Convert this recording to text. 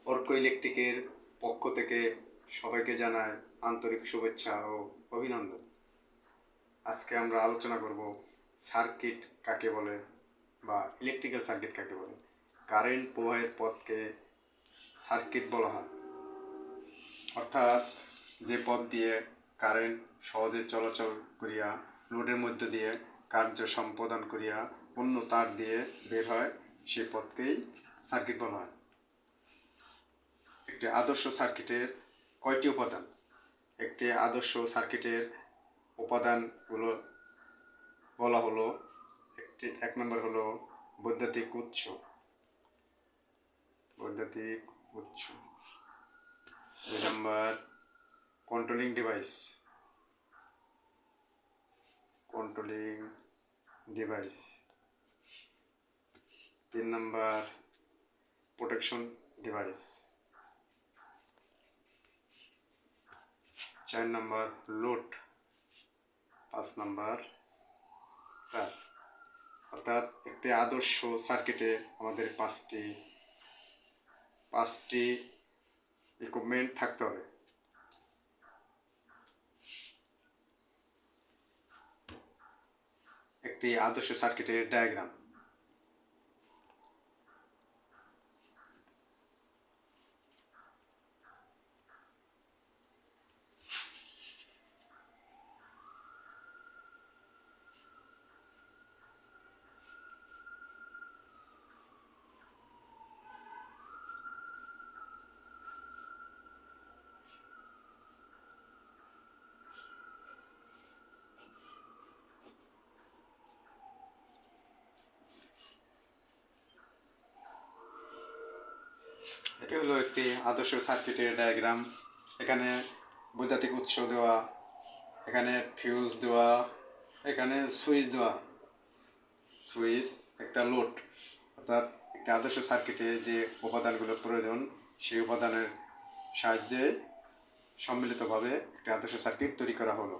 অর্ক ইলেকট্রিকের পক্ষ থেকে সবাইকে জানাই আন্তরিক শুভেচ্ছা ও অভিনন্দন। আজকে আমরা আলোচনা করব সার্কিট কাকে বলে বা ইলেকট্রিক্যাল সার্কিট কাকে বলে। কারেন্ট প্রবাহের পথকে সার্কিট বলা হয়, অর্থাৎ যে পথ দিয়ে কারেন্ট সহজে চলাচল করিয়া লোডের মধ্য দিয়ে কার্য সম্পাদন করিয়া অন্য তার দিয়ে বের হয়, সেই পথকেই সার্কিট বলা হয়। একটি আদর্শ সার্কিটের কয়টি উপাদান? একটি আদর্শ সার্কিটের উপাদানগুলো বলা হলো, এক নম্বর হলো বৈদ্যুতিক উৎস। দুই নম্বর কন্ট্রোলিং ডিভাইস। 3 নম্বর প্রোটেকশন ডিভাইস। 4 নম্বর লোড। 5 নম্বর তার। অর্থাৎ একটি আদর্শ সার্কিটে আমাদের পাঁচটি ইকুইপমেন্ট থাকতে হবে। একটি আদর্শ সার্কিটের ডায়াগ্রাম। এটি হলো একটি আদর্শ সার্কিটের ডায়াগ্রাম। এখানে বৈদ্যুতিক উৎস দেওয়া, এখানে ফিউজ দেওয়া, এখানে সুইচ, একটা লোড। অর্থাৎ একটি আদর্শ সার্কিটে যে উপাদানগুলো প্রয়োজন, সেই উপাদানের সাহায্যে সম্মিলিতভাবে একটি আদর্শ সার্কিট তৈরি করা হলো।